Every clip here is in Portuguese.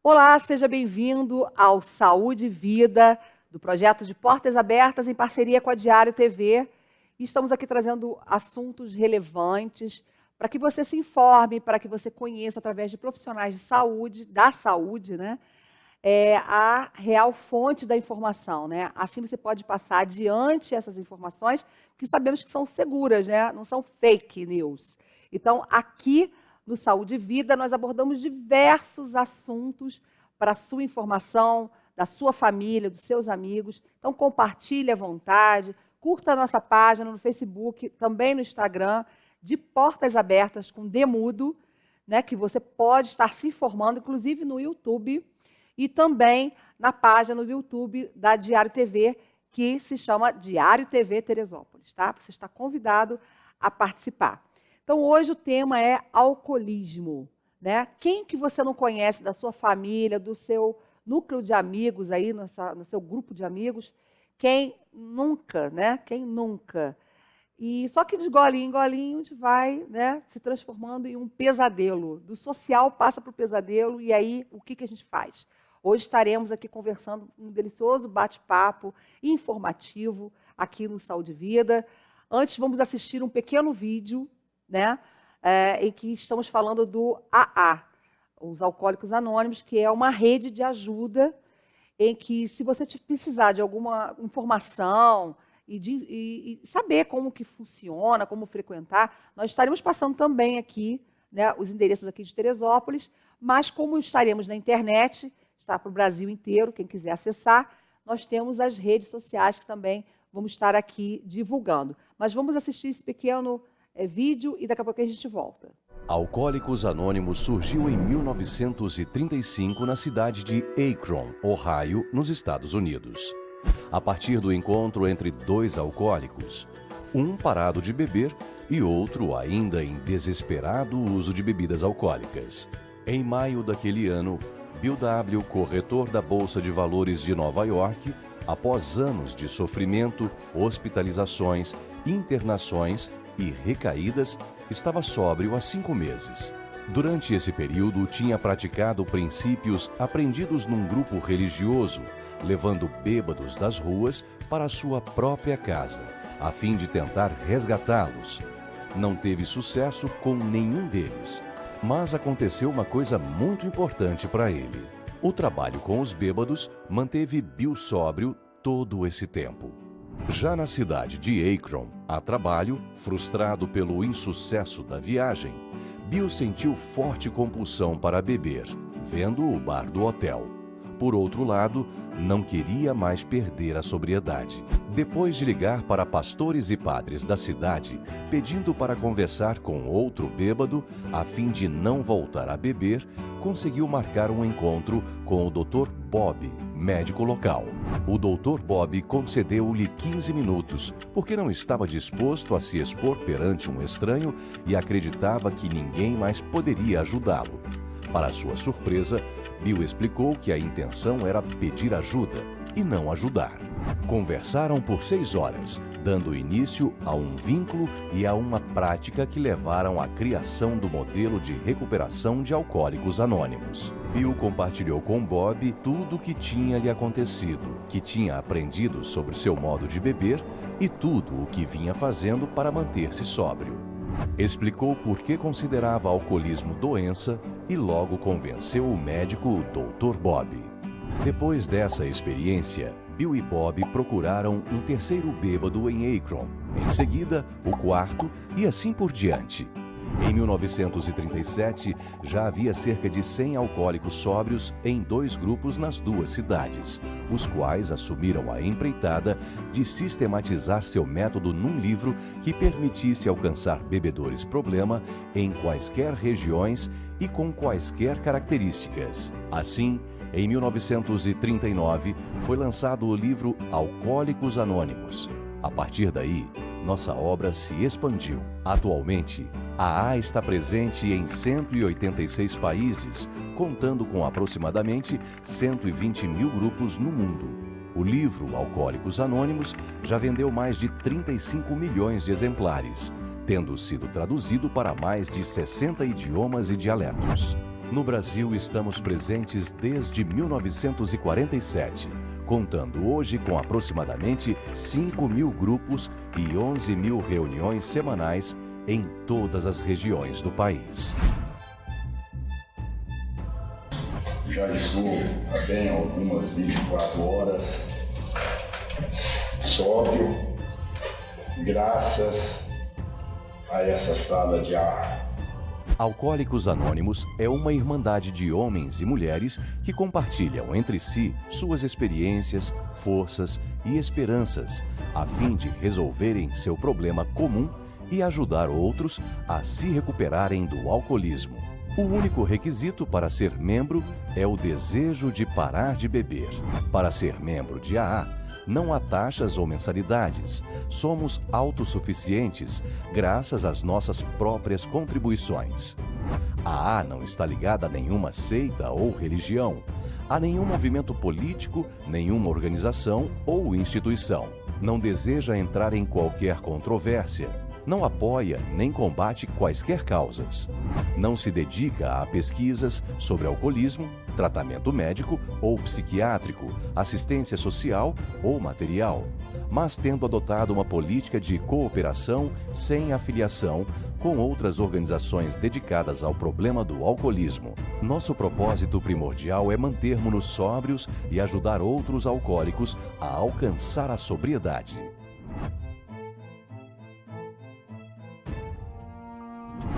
Olá, seja bem-vindo ao Saúde e Vida, do projeto de Portas Abertas em parceria com a Diário TV. E estamos aqui trazendo assuntos relevantes para que você se informe, para que você conheça, através de profissionais de saúde, da saúde, né? A real fonte da informação, né? Assim você pode passar adiante essas informações, que sabemos que são seguras, né? Não são fake news. Então, aqui no Saúde e Vida, nós abordamos diversos assuntos para a sua informação, da sua família, dos seus amigos. Então, compartilhe à vontade, curta a nossa página no Facebook, também no Instagram, de Portas Abertas com Demudo, né? Que você pode estar se informando, inclusive no YouTube, e também na página do YouTube da Diário TV, que se chama Diário TV Teresópolis, tá? Você está convidado a participar. Então, hoje o tema é alcoolismo, né? Quem que você não conhece da sua família, do seu núcleo de amigos aí, no seu grupo de amigos? Quem nunca, né? Quem nunca? E só que de golinho em golinho a gente vai, né, se transformando em um pesadelo. Do social passa para o pesadelo, e aí o que a gente faz? Hoje estaremos aqui conversando um delicioso bate-papo informativo aqui no Saúde e Vida. Antes vamos assistir um pequeno vídeo, né, em que estamos falando do AA, os Alcoólicos Anônimos, que é uma rede de ajuda em que, se você precisar de alguma informação e saber como que funciona, como frequentar, nós estaremos passando também aqui, né, os endereços aqui de Teresópolis, mas como estaremos na internet, está para o Brasil inteiro, quem quiser acessar, nós temos as redes sociais que também vamos estar aqui divulgando. Mas vamos assistir esse pequeno vídeo e daqui a pouco a gente volta. Alcoólicos Anônimos surgiu em 1935 na cidade de Akron, Ohio, nos Estados Unidos. A partir do encontro entre dois alcoólicos, um parado de beber e outro ainda em desesperado uso de bebidas alcoólicas. Em maio daquele ano, Bill W., corretor da Bolsa de Valores de Nova York, após anos de sofrimento, hospitalizações, internações e recaídas, estava sóbrio há 5 meses. Durante esse período, tinha praticado princípios aprendidos num grupo religioso, levando bêbados das ruas para sua própria casa, a fim de tentar resgatá-los. Não teve sucesso com nenhum deles, mas aconteceu uma coisa muito importante para ele. O trabalho com os bêbados manteve Bill sóbrio todo esse tempo. Já na cidade de Akron, a trabalho, frustrado pelo insucesso da viagem, Bill sentiu forte compulsão para beber, vendo o bar do hotel. Por outro lado, não queria mais perder a sobriedade. Depois de ligar para pastores e padres da cidade, pedindo para conversar com outro bêbado, a fim de não voltar a beber, conseguiu marcar um encontro com o Dr. Bob, médico local. O Dr. Bob concedeu-lhe 15 minutos, porque não estava disposto a se expor perante um estranho e acreditava que ninguém mais poderia ajudá-lo. Para sua surpresa, Bill explicou que a intenção era pedir ajuda e não ajudar. Conversaram por 6 horas, dando início a um vínculo e a uma prática que levaram à criação do modelo de recuperação de alcoólicos anônimos. Bill compartilhou com Bob tudo o que tinha lhe acontecido, que tinha aprendido sobre seu modo de beber e tudo o que vinha fazendo para manter-se sóbrio. Explicou por que considerava alcoolismo doença e logo convenceu o médico Dr. Bob. Depois dessa experiência, Bill e Bob procuraram um terceiro bêbado em Akron, em seguida o quarto e assim por diante. Em 1937, já havia cerca de 100 alcoólicos sóbrios em 2 grupos nas 2 cidades, os quais assumiram a empreitada de sistematizar seu método num livro que permitisse alcançar bebedores problema em quaisquer regiões e com quaisquer características. Assim, em 1939, foi lançado o livro Alcoólicos Anônimos. A partir daí, nossa obra se expandiu. Atualmente, a AA está presente em 186 países, contando com aproximadamente 120 mil grupos no mundo. O livro Alcoólicos Anônimos já vendeu mais de 35 milhões de exemplares, tendo sido traduzido para mais de 60 idiomas e dialetos. No Brasil, estamos presentes desde 1947, contando hoje com aproximadamente 5.000 grupos e 11.000 reuniões semanais em todas as regiões do país. Já estou há bem algumas 24 horas sóbrio, graças a essa sala de ar. Alcoólicos Anônimos é uma irmandade de homens e mulheres que compartilham entre si suas experiências, forças e esperanças, a fim de resolverem seu problema comum e ajudar outros a se recuperarem do alcoolismo. O único requisito para ser membro é o desejo de parar de beber. Para ser membro de AA, não há taxas ou mensalidades. Somos autossuficientes graças às nossas próprias contribuições. A AA não está ligada a nenhuma seita ou religião, a nenhum movimento político, nenhuma organização ou instituição. Não deseja entrar em qualquer controvérsia. Não apoia nem combate quaisquer causas. Não se dedica a pesquisas sobre alcoolismo, tratamento médico ou psiquiátrico, assistência social ou material, mas tendo adotado uma política de cooperação sem afiliação com outras organizações dedicadas ao problema do alcoolismo. Nosso propósito primordial é mantermos-nos sóbrios e ajudar outros alcoólicos a alcançar a sobriedade.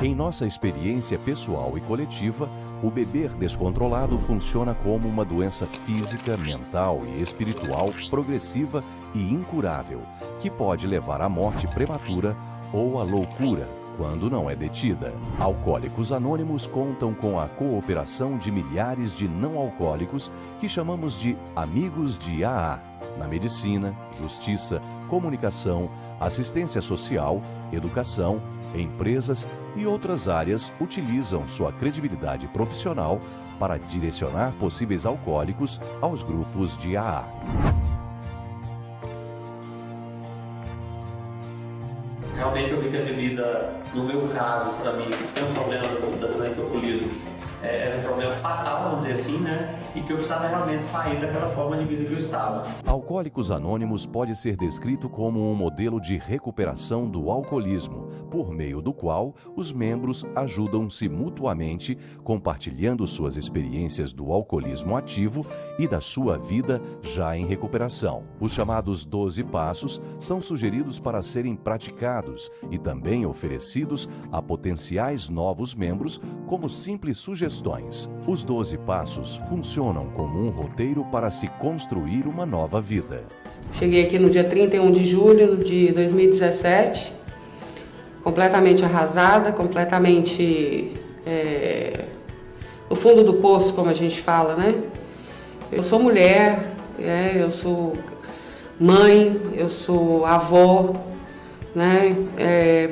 Em nossa experiência pessoal e coletiva, o beber descontrolado funciona como uma doença física, mental e espiritual progressiva e incurável, que pode levar à morte prematura ou à loucura, quando não é detida. Alcoólicos Anônimos contam com a cooperação de milhares de não-alcoólicos que chamamos de amigos de AA, na medicina, justiça, comunicação, assistência social, educação, empresas e outras áreas utilizam sua credibilidade profissional para direcionar possíveis alcoólicos aos grupos de AA. Realmente eu vi que a bebida, no meu caso, para mim, que tem um problema da doença do alcoolismo, é um problema fatal, vamos dizer assim, né? E que eu precisava realmente sair daquela forma de vida que eu estava. Alcoólicos Anônimos pode ser descrito como um modelo de recuperação do alcoolismo, por meio do qual os membros ajudam-se mutuamente, compartilhando suas experiências do alcoolismo ativo e da sua vida já em recuperação. Os chamados 12 passos são sugeridos para serem praticados e também oferecidos a potenciais novos membros como simples sugestões. Os 12 passos funcionam como um roteiro para se construir uma nova vida. Cheguei aqui no dia 31 de julho de 2017, completamente arrasada, completamente no fundo do poço, como a gente fala, né? Eu sou mulher, eu sou mãe, eu sou avó, né?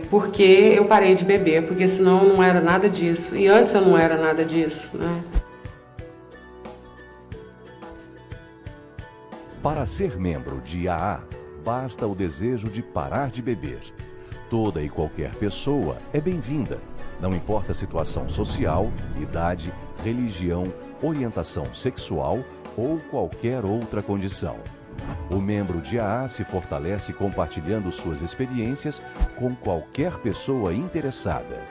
Porque eu parei de beber, porque senão eu não era nada disso. E antes eu não era nada disso, né? Para ser membro de AA, basta o desejo de parar de beber. Toda e qualquer pessoa é bem-vinda, não importa a situação social, idade, religião, orientação sexual ou qualquer outra condição. O membro de AA se fortalece compartilhando suas experiências com qualquer pessoa interessada.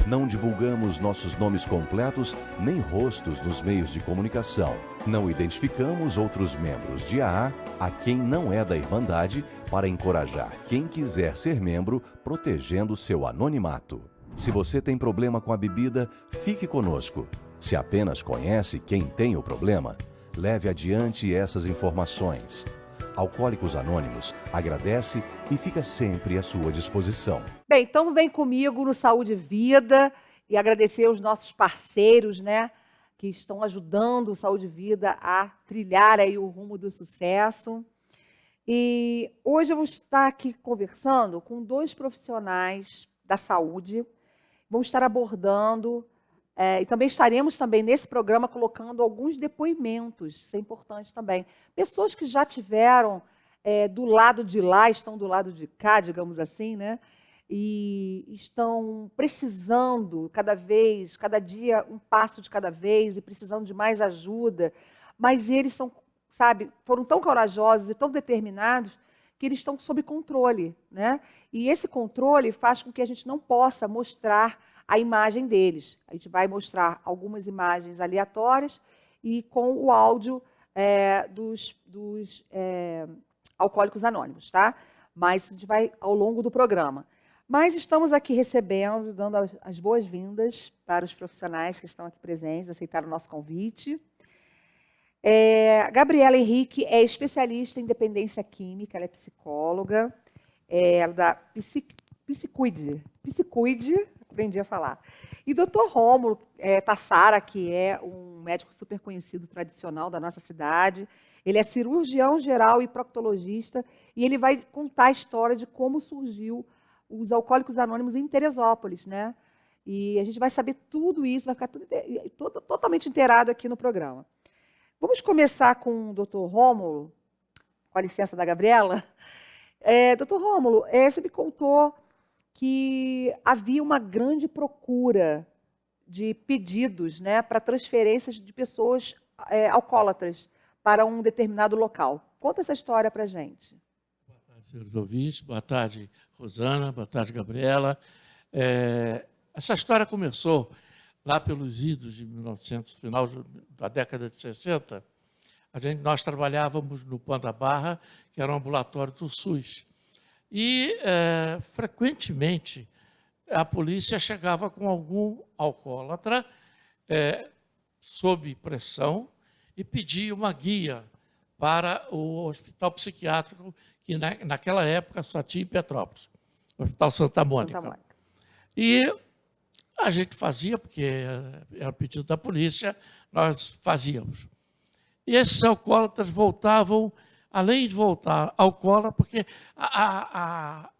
Não divulgamos nossos nomes completos nem rostos nos meios de comunicação. Não identificamos outros membros de AA a quem não é da Irmandade para encorajar quem quiser ser membro, protegendo seu anonimato. Se você tem problema com a bebida, fique conosco. Se apenas conhece quem tem o problema, leve adiante essas informações. Alcoólicos Anônimos agradece e fica sempre à sua disposição. Bem, então vem comigo no Saúde e Vida e agradecer aos nossos parceiros, né, que estão ajudando o Saúde e Vida a trilhar aí o rumo do sucesso. E hoje eu vou estar aqui conversando com 2 profissionais da saúde. Vamos estar abordando e também estaremos nesse programa colocando alguns depoimentos, isso é importante também. Pessoas que já tiveram do lado de lá, estão do lado de cá, digamos assim, né? e estão precisando cada dia, um passo de cada vez, e precisando de mais ajuda, mas eles são, sabe, foram tão corajosos e tão determinados que eles estão sob controle, né? E esse controle faz com que a gente não possa mostrar a imagem deles. A gente vai mostrar algumas imagens aleatórias e com o áudio dos Alcoólicos Anônimos, tá? Mas a gente vai ao longo do programa. Mas estamos aqui recebendo, dando as boas-vindas para os profissionais que estão aqui presentes, aceitaram o nosso convite. Gabriela Henrique é especialista em dependência química, ela é psicóloga, ela da Psicuide, aprendi a falar. E Dr. Rômulo Tassara, que é um médico super conhecido, tradicional da nossa cidade, ele é cirurgião geral e proctologista, e ele vai contar a história de como surgiu os Alcoólicos Anônimos em Teresópolis, né? E a gente vai saber tudo isso, vai ficar totalmente inteirado aqui no programa. Vamos começar com o Dr. Rômulo, com a licença da Gabriela. Dr. Rômulo, você me contou que havia uma grande procura de pedidos, né, para transferências de pessoas alcoólatras para um determinado local. Conta essa história para a gente. Boa tarde, senhores ouvintes. Boa tarde, Rosana. Boa tarde, Gabriela. Essa história começou lá pelos idos de 1900, final da década de 60. Nós trabalhávamos no Panda Barra, que era um ambulatório do SUS. E, frequentemente, a polícia chegava com algum alcoólatra sob pressão e pedia uma guia para o hospital psiquiátrico, que naquela época só tinha em Petrópolis, o Hospital Santa Mônica. E a gente fazia, porque era pedido da polícia, nós fazíamos. E esses alcoólatras voltavam, além de voltar alcoólatra, porque a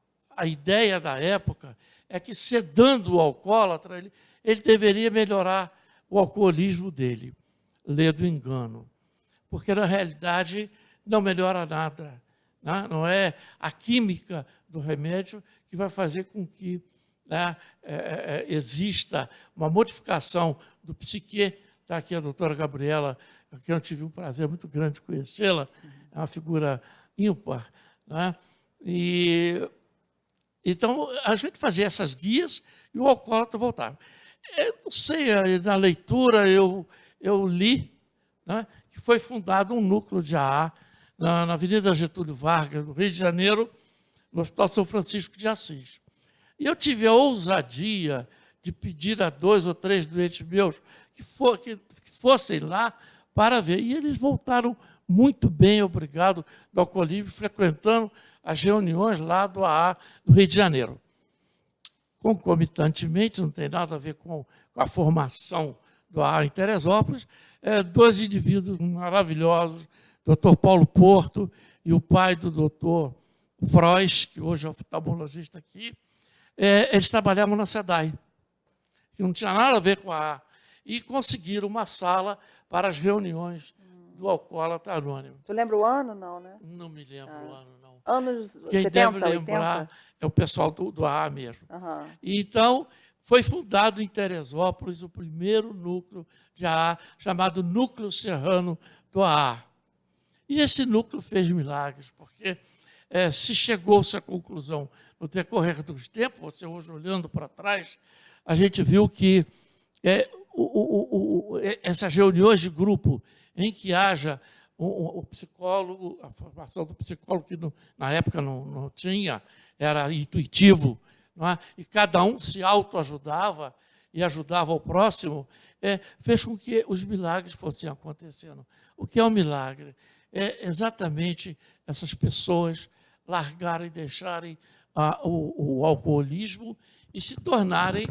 ideia da época é que, sedando o alcoólatra, ele deveria melhorar o alcoolismo dele. Lê do engano. Porque, na realidade, não melhora nada. Né? Não é a química do remédio que vai fazer com que exista uma modificação do psique. Está aqui a doutora Gabriela, que eu tive um prazer muito grande de conhecê-la, é uma figura ímpar. Né? Então, a gente fazia essas guias e o alcoólatra voltava. Eu não sei, na leitura eu li, né, que foi fundado um núcleo de AA na Avenida Getúlio Vargas, no Rio de Janeiro, no Hospital São Francisco de Assis. E eu tive a ousadia de pedir a 2 ou 3 doentes meus que fossem lá para ver. E eles voltaram muito bem, obrigado, do alcoolismo, frequentando as reuniões lá do AA do Rio de Janeiro. Concomitantemente, não tem nada a ver com a formação do AA em Teresópolis, 2 indivíduos maravilhosos, Dr. Paulo Porto e o pai do Dr. Frois, que hoje é oftalmologista aqui, eles trabalhavam na SEDAI, que não tinha nada a ver com a AA, e conseguiram uma sala para as reuniões do Alcoólatra Anônimo. Tu lembra o ano, não, né? Não me lembro o ano, não. Anos Quem 70, deve lembrar 80? é o pessoal do AA mesmo. Uhum. Então, foi fundado em Teresópolis o primeiro núcleo de AA, chamado Núcleo Serrano do AA. E esse núcleo fez milagres, porque se chegou-se à conclusão, no decorrer dos tempos, você hoje olhando para trás, a gente viu que essas reuniões de grupo em que haja o psicólogo, a formação do psicólogo, que na época não tinha, era intuitivo, não é? E cada um se autoajudava e ajudava o próximo, fez com que os milagres fossem acontecendo. O que é um milagre? É exatamente essas pessoas largarem, deixarem o alcoolismo e se tornarem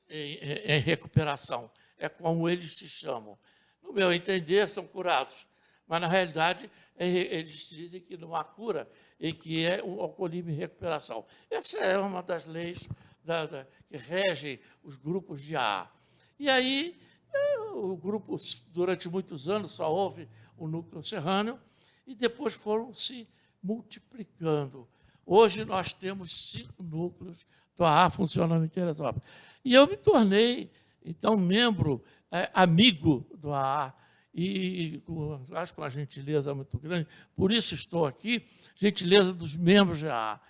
em recuperação. É como eles se chamam. No meu entender, são curados. Mas, na realidade, eles dizem que não há cura e que é o alcoolismo em recuperação. Essa é uma das leis que regem os grupos de AA. E aí, o grupo, durante muitos anos, só houve o núcleo serrano e depois foram se multiplicando. Hoje nós temos 5 núcleos do AA funcionando em Teresópolis. E eu me tornei, então, membro, amigo do AA, e acho que uma gentileza muito grande, por isso estou aqui, gentileza dos membros da AA.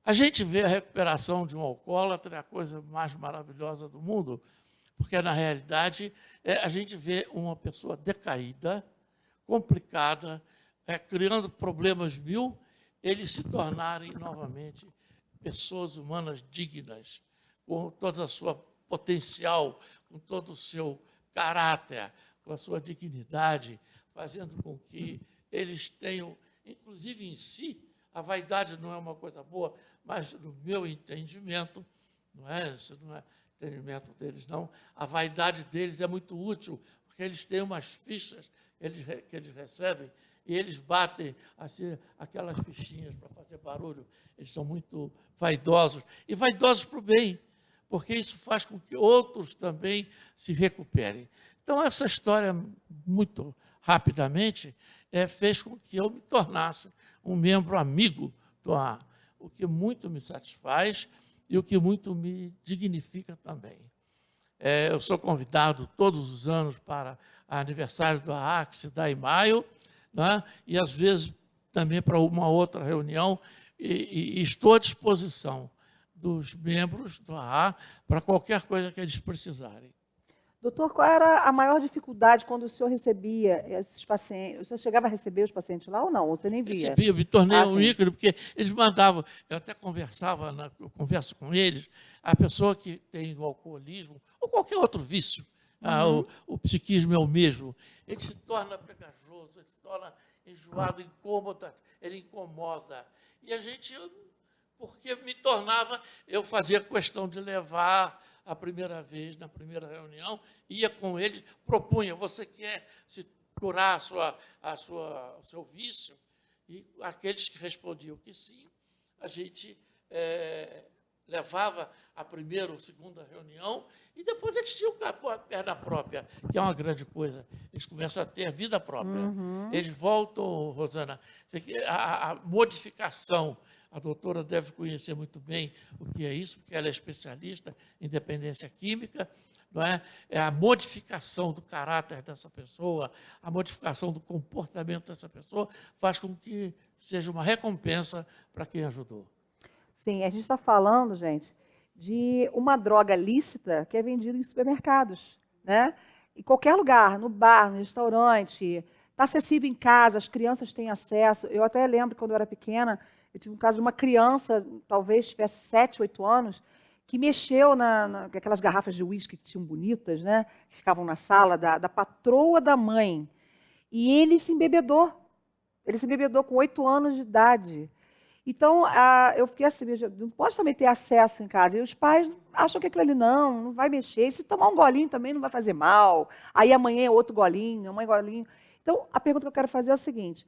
A gente vê a recuperação de um alcoólatra, é a coisa mais maravilhosa do mundo, porque, na realidade, a gente vê uma pessoa decaída, complicada, criando problemas mil, eles se tornarem novamente pessoas humanas dignas, com toda a sua potencial, com todo o seu caráter, com a sua dignidade, fazendo com que eles tenham, inclusive em si, a vaidade não é uma coisa boa, mas no meu entendimento, isso não é entendimento deles, não, a vaidade deles é muito útil, porque eles têm umas fichas que eles recebem, e eles batem assim, aquelas fichinhas para fazer barulho. Eles são muito vaidosos, e vaidosos para o bem, porque isso faz com que outros também se recuperem. Então, essa história, muito rapidamente, fez com que eu me tornasse um membro amigo do AA, o que muito me satisfaz e o que muito me dignifica também. Eu sou convidado todos os anos para aniversário do AA, que se dá em maio, né? E, às vezes, também para uma outra reunião, e estou à disposição dos membros do AA para qualquer coisa que eles precisarem. Doutor, qual era a maior dificuldade quando o senhor recebia esses pacientes? O senhor chegava a receber os pacientes lá ou não? Ou você nem via? Recebia, me tornei um ícone, porque eles mandavam, eu até conversava, eu converso com eles, a pessoa que tem o alcoolismo, ou qualquer outro vício, o psiquismo é o mesmo, ele se torna pegajoso, ele se torna enjoado, incômodo, ele incomoda. E a gente, porque me tornava, eu fazia questão de levar a primeira vez, na primeira reunião, ia com eles, propunha, você quer se curar o seu vício? E aqueles que respondiam que sim, a gente levava a primeira ou segunda reunião, e depois eles tinham a perna própria, que é uma grande coisa. Eles começam a ter vida própria. Eles voltam, Rosana, a modificação. A doutora deve conhecer muito bem o que é isso, porque ela é especialista em dependência química, não é? É a modificação do caráter dessa pessoa, a modificação do comportamento dessa pessoa, faz com que seja uma recompensa para quem ajudou. Sim, a gente está falando, gente, de uma droga lícita que é vendida em supermercados, né? Em qualquer lugar, no bar, no restaurante, está acessível em casa, as crianças têm acesso. Eu até lembro, quando eu era pequena, eu tive um caso de uma criança, talvez tivesse 7, 8 anos, que mexeu naquelas garrafas de uísque que tinham bonitas, né? Que ficavam na sala da patroa da mãe. E ele se embebedou. Ele se embebedou com 8 anos de idade. Então, eu fiquei assim, não pode também ter acesso em casa. E os pais acham que aquilo ali não vai mexer. E se tomar um golinho também não vai fazer mal. Aí amanhã é outro golinho, amanhã é golinho. Então, a pergunta que eu quero fazer é a seguinte.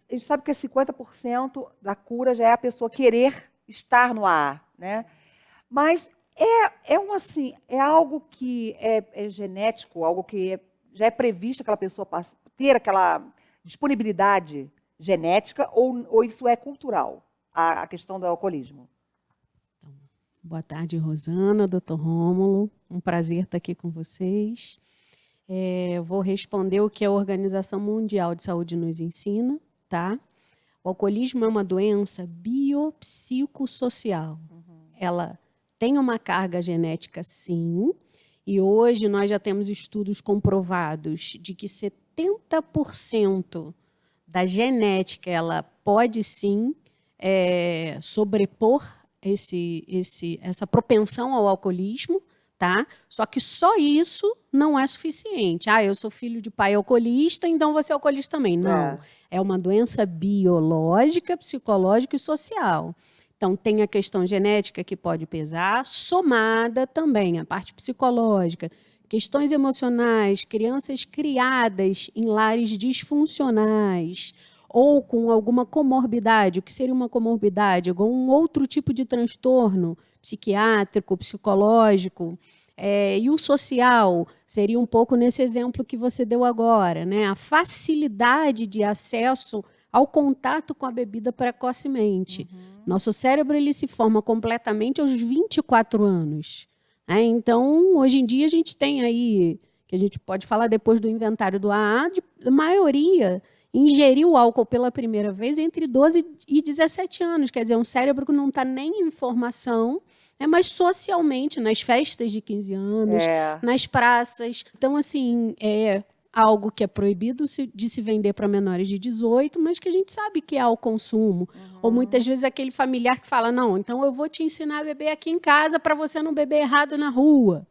A gente sabe que 50% da cura já é a pessoa querer estar no AA, né? Mas é algo que é genético, algo que já é previsto aquela pessoa ter aquela disponibilidade genética, ou isso é cultural, a questão do alcoolismo? Então, boa tarde, Rosana, doutor Rômulo. Um prazer estar aqui com vocês. Eu vou responder o que a Organização Mundial de Saúde nos ensina. Tá? O alcoolismo é uma doença biopsicossocial. Ela tem uma carga genética, sim, e hoje nós já temos estudos comprovados de que 70% da genética ela pode, sim, sobrepor essa propensão ao alcoolismo, tá? Só que só isso não é suficiente. Eu sou filho de pai alcoolista, então você é alcoolista também. Não. É uma doença biológica, psicológica e social. Então, tem a questão genética que pode pesar, somada também a parte psicológica, questões emocionais, crianças criadas em lares disfuncionais ou com alguma comorbidade. O que seria uma comorbidade? Algum outro tipo de transtorno psiquiátrico, psicológico. E o social seria um pouco nesse exemplo que você deu agora, né? A facilidade de acesso ao contato com a bebida precocemente. Nosso cérebro ele se forma completamente aos 24 anos. Então, hoje em dia, a gente tem aí, que a gente pode falar depois do inventário do AA, a maioria ingeriu álcool pela primeira vez entre 12 e 17 anos. Quer dizer, um cérebro que não está nem em formação, mas socialmente, nas festas de 15 anos, nas praças. Então, assim, é algo que é proibido de se vender para menores de 18, mas que a gente sabe que é o consumo. Ou muitas vezes aquele familiar que fala, não, então eu vou te ensinar a beber aqui em casa para você não beber errado na rua.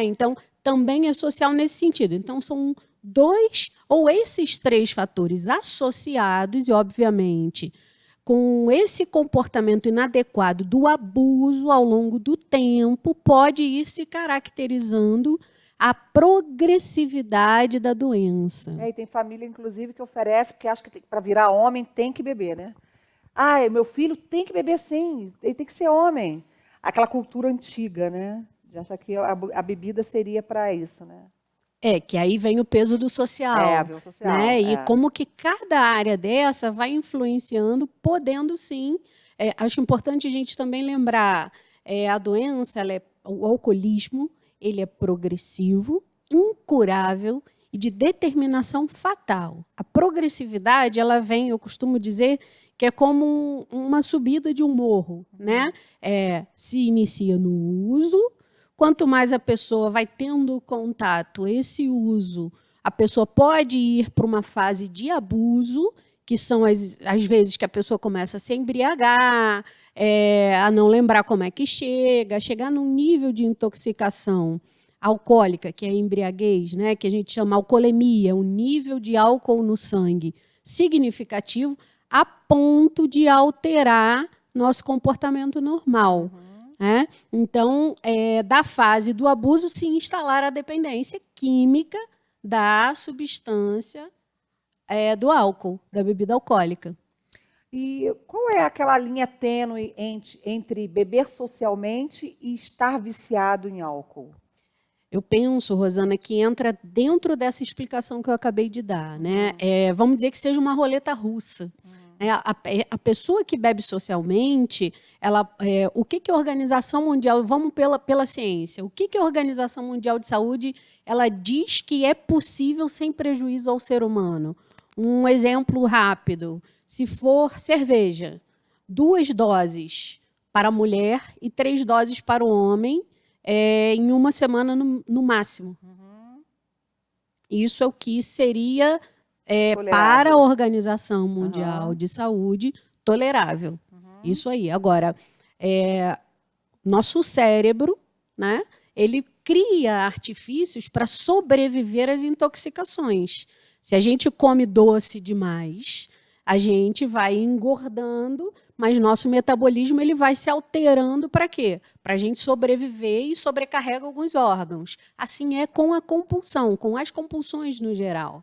Então, também é social nesse sentido. Então, são 2 ou esses 3 fatores associados, e obviamente, com esse comportamento inadequado do abuso ao longo do tempo, pode ir se caracterizando a progressividade da doença. E tem família, inclusive, que oferece, porque acha que para virar homem tem que beber, né? Meu filho tem que beber sim, ele tem que ser homem. Aquela cultura antiga, né? De achar que a bebida seria para isso, né? Que aí vem o peso do social. Vem o social. Né? E como que cada área dessa vai influenciando, podendo sim. Acho importante a gente também lembrar, a doença, o alcoolismo, ele é progressivo, incurável e de determinação fatal. A progressividade, ela vem, eu costumo dizer, que é como uma subida de um morro, né? Se inicia no uso, quanto mais a pessoa vai tendo contato, esse uso, a pessoa pode ir para uma fase de abuso, que são as vezes que a pessoa começa a se embriagar, a não lembrar como é que chegar num nível de intoxicação alcoólica, que é a embriaguez, né, que a gente chama alcoolemia, um nível de álcool no sangue significativo, a ponto de alterar nosso comportamento normal. Então, da fase do abuso, se instalar a dependência química da substância do álcool, da bebida alcoólica. E qual é aquela linha tênue entre beber socialmente e estar viciado em álcool? Eu penso, Rosana, que entra dentro dessa explicação que eu acabei de dar, né? Vamos dizer que seja uma roleta russa. A pessoa que bebe socialmente, o que a Organização Mundial, vamos pela ciência, o que a Organização Mundial de Saúde ela diz que é possível sem prejuízo ao ser humano? Um exemplo rápido, se for cerveja, 2 doses para a mulher e 3 doses para o homem, em uma semana no máximo. Isso é o que seria... para a Organização Mundial de Saúde, tolerável. Isso aí. Agora, nosso cérebro, né, ele cria artifícios para sobreviver às intoxicações. Se a gente come doce demais, a gente vai engordando, mas nosso metabolismo ele vai se alterando para quê? Para a gente sobreviver e sobrecarrega alguns órgãos. Assim é com a compulsão, com as compulsões no geral.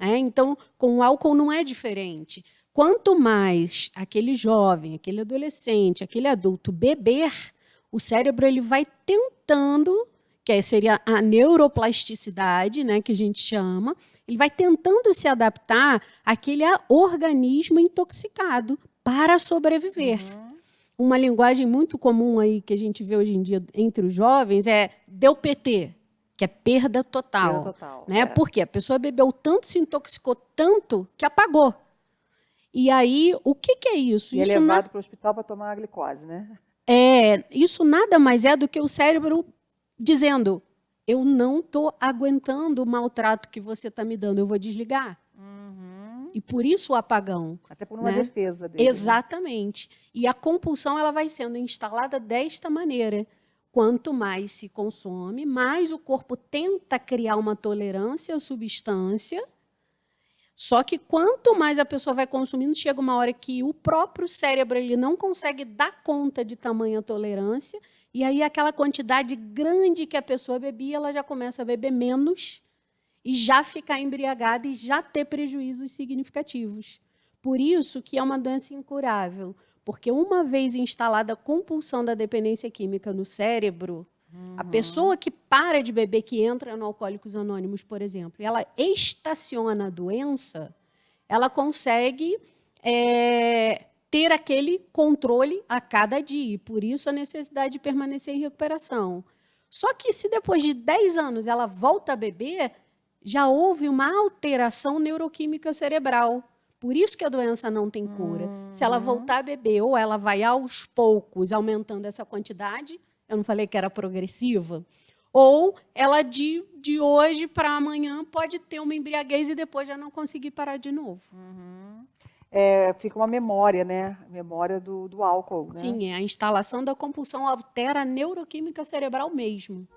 Então, com o álcool não é diferente. Quanto mais aquele jovem, aquele adolescente, aquele adulto beber, o cérebro ele vai tentando, que seria a neuroplasticidade, né, que a gente chama, ele vai tentando se adaptar àquele organismo intoxicado para sobreviver. Uma linguagem muito comum aí que a gente vê hoje em dia entre os jovens deu PT, que é perda total. Né? Porque a pessoa bebeu tanto, se intoxicou tanto, que apagou. E aí, o que é isso? E é levado para o hospital para tomar a glicose, né? Isso nada mais é do que o cérebro dizendo, eu não estou aguentando o maltrato que você está me dando, eu vou desligar. E por isso o apagão. Até por uma defesa dele. Exatamente. Né? E a compulsão ela vai sendo instalada desta maneira. Quanto mais se consome, mais o corpo tenta criar uma tolerância à substância. Só que quanto mais a pessoa vai consumindo, chega uma hora que o próprio cérebro ele não consegue dar conta de tamanha tolerância, e aí aquela quantidade grande que a pessoa bebia, ela já começa a beber menos e já ficar embriagada e já ter prejuízos significativos. Por isso que é uma doença incurável. Porque uma vez instalada a compulsão da dependência química no cérebro, a pessoa que para de beber, que entra no Alcoólicos Anônimos, por exemplo, ela estaciona a doença, ela consegue ter aquele controle a cada dia. Por isso a necessidade de permanecer em recuperação. Só que se depois de 10 anos ela volta a beber, já houve uma alteração neuroquímica cerebral. Por isso que a doença não tem cura. Se ela voltar a beber, ou ela vai aos poucos aumentando essa quantidade, eu não falei que era progressiva, ou ela de hoje para amanhã pode ter uma embriaguez e depois já não conseguir parar de novo. Fica uma memória, né? Memória do álcool, né? Sim, a instalação da compulsão altera a neuroquímica cerebral mesmo.